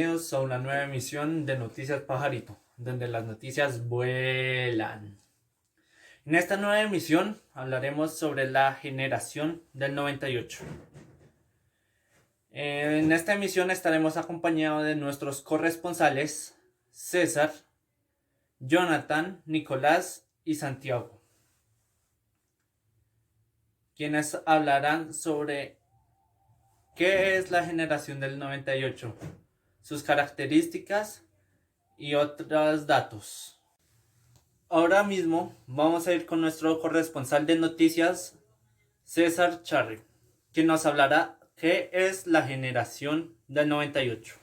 bienvenidos a una nueva emisión de Noticias Pajarito, donde las noticias vuelan. En esta nueva emisión hablaremos sobre la generación del 98. En esta emisión estaremos acompañados de nuestros corresponsales César, Jonathan, Nicolás y Santiago, quienes hablarán sobre qué es la generación del 98, sus características y otros datos. Ahora mismo vamos a ir con nuestro corresponsal de noticias, César Charri, quien nos hablará qué es la generación del 98.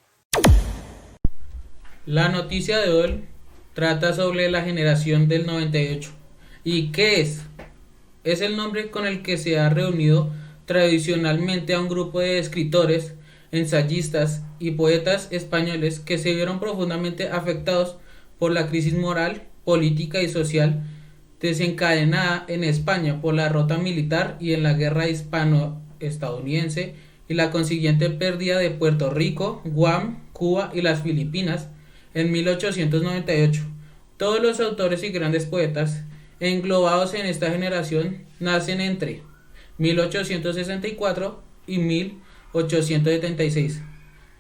La noticia de hoy trata sobre la generación del 98. ¿Y qué es? Es el nombre con el que se ha reunido tradicionalmente a un grupo de escritores, ensayistas y poetas españoles que se vieron profundamente afectados por la crisis moral, política y social desencadenada en España por la derrota militar y en la guerra hispano-estadounidense y la consiguiente pérdida de Puerto Rico, Guam, Cuba y las Filipinas en 1898. Todos los autores y grandes poetas englobados en esta generación nacen entre 1864 y 1876.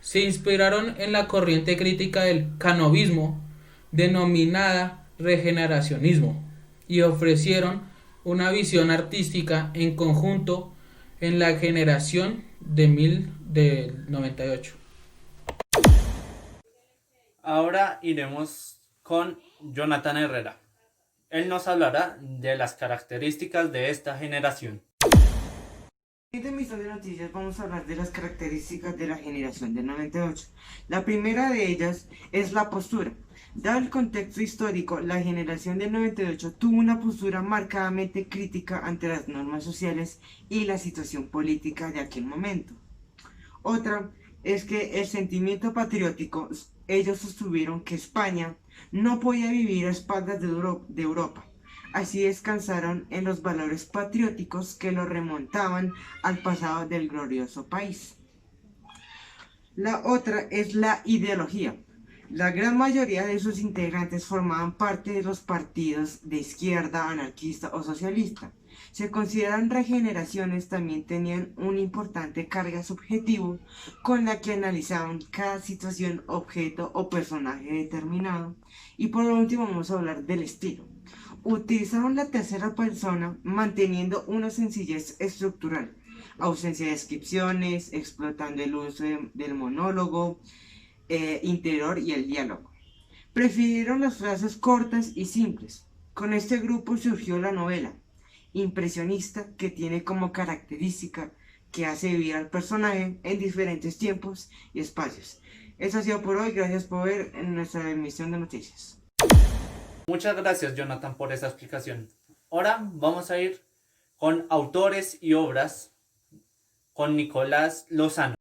Se inspiraron en la corriente crítica del canovismo, denominada regeneracionismo, y ofrecieron una visión artística en conjunto en la generación del 98. Ahora iremos con Jonathan Herrera. Él nos hablará de las características de esta generación. En esta emisión de noticias vamos a hablar de las características de la generación del 98. La primera de ellas es la postura. Dado el contexto histórico, la generación del 98 tuvo una postura marcadamente crítica ante las normas sociales y la situación política de aquel momento. Otra es que el sentimiento patriótico, ellos sostuvieron que España no podía vivir a espaldas de Europa. Así descansaron en los valores patrióticos que lo remontaban al pasado del glorioso país. La otra es la ideología. La gran mayoría de sus integrantes formaban parte de los partidos de izquierda, anarquista o socialista. Se consideran regeneraciones, también tenían una importante carga subjetivo con la que analizaban cada situación, objeto o personaje determinado. Y por último vamos a hablar del estilo. Utilizaron la tercera persona manteniendo una sencillez estructural, ausencia de descripciones, explotando el uso del monólogo interior y el diálogo. Prefirieron las frases cortas y simples. Con este grupo surgió la novela impresionista, que tiene como característica que hace vivir al personaje en diferentes tiempos y espacios. Eso ha sido por hoy, gracias por ver en nuestra emisión de noticias. Muchas gracias, Jonathan, por esa explicación. Ahora vamos a ir con autores y obras con Nicolás Lozano.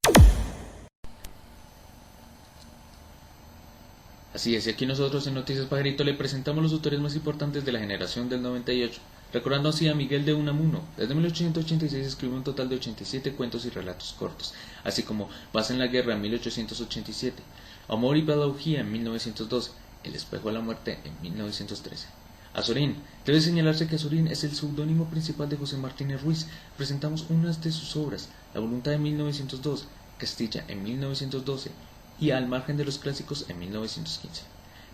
Así es, y aquí nosotros en Noticias Pajarito le presentamos los autores más importantes de la generación del 98, recordando así a Miguel de Unamuno. Desde 1886 escribió un total de 87 cuentos y relatos cortos, así como Paz en la Guerra en 1887, Amor y Pedagogía en 1912, El Espejo de la Muerte en 1913. Azorín. Debe señalarse que Azorín es el seudónimo principal de José Martínez Ruiz. Presentamos unas de sus obras, La Voluntad en 1902, Castilla en 1912, y Al margen de los clásicos en 1915.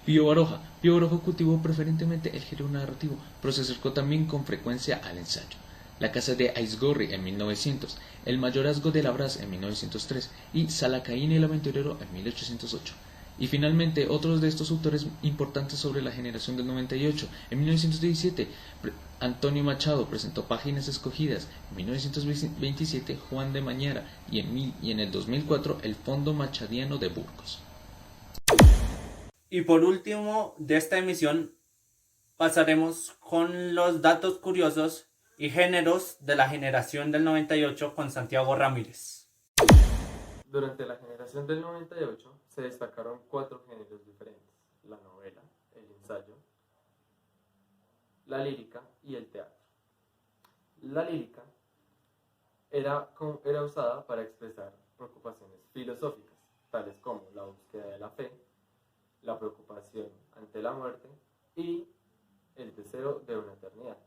Pío Baroja. Pío Baroja cultivó preferentemente el género narrativo, pero se acercó también con frecuencia al ensayo. La casa de Aizgorri en 1900, El mayorazgo de Labraz en 1903 y Salacaín el aventurero en 1808. Y finalmente, otros de estos autores importantes sobre la generación del 98. En 1917, Antonio Machado presentó Páginas Escogidas. En 1927, Juan de Mañara. Y en el 2004, el Fondo Machadiano de Burgos. Y por último de esta emisión pasaremos con los datos curiosos y géneros de la generación del 98 con Santiago Ramírez. Durante la generación del 98 se destacaron 4 géneros diferentes: la novela, el ensayo, la lírica y el teatro. La lírica era usada para expresar preocupaciones filosóficas, tales como la búsqueda de la fe, la preocupación ante la muerte y el deseo de una eternidad.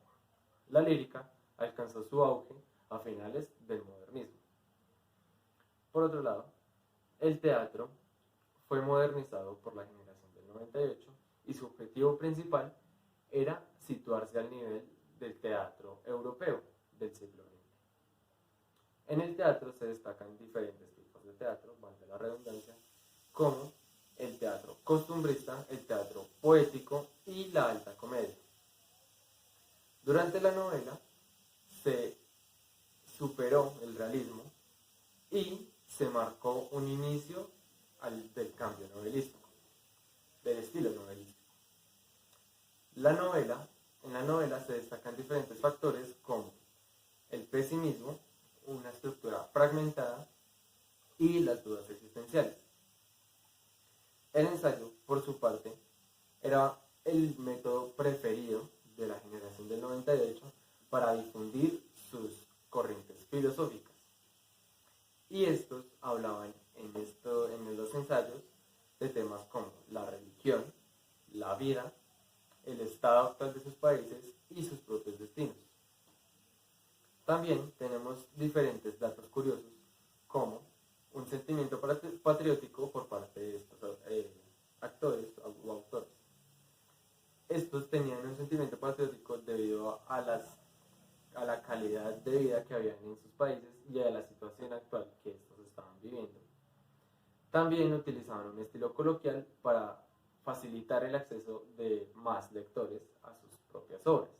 La lírica alcanzó su auge a finales del modernismo. Por otro lado, el teatro fue modernizado por la generación del 98 y su objetivo principal era situarse al nivel del teatro europeo del siglo XX. En el teatro se destacan diferentes tipos de teatro, valga la redundancia, como el teatro costumbrista, el teatro poético y la alta comedia. Durante la novela se superó el realismo y se marcó un inicio del cambio novelístico, del estilo novelístico. En la novela se destacan diferentes factores como el pesimismo, una estructura fragmentada y las dudas existenciales. El ensayo, por su parte, era el método preferido de la generación del 98 para difundir sus corrientes filosóficas. Y estos hablaban en los ensayos de temas como la religión, la vida, el estado actual de sus países y sus propios destinos. También tenemos diferentes datos curiosos como un sentimiento patriótico por parte de estos actores o autores. Estos tenían un sentimiento patriótico debido a la calidad de vida que habían en sus países y a la situación actual que estos estaban viviendo. También utilizaban un estilo coloquial para facilitar el acceso de más lectores a sus propias obras.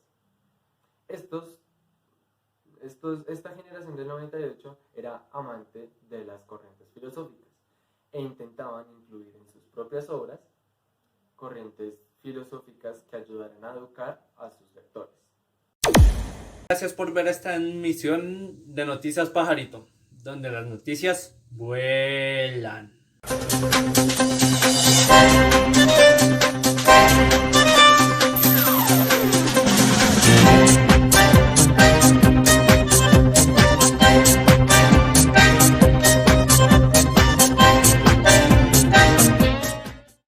Esta generación del 98 era amante de las corrientes filosóficas e intentaban incluir en sus propias obras corrientes filosóficas que ayudaran a educar a sus lectores. Gracias por ver esta emisión de Noticias Pajarito, donde las noticias vuelan.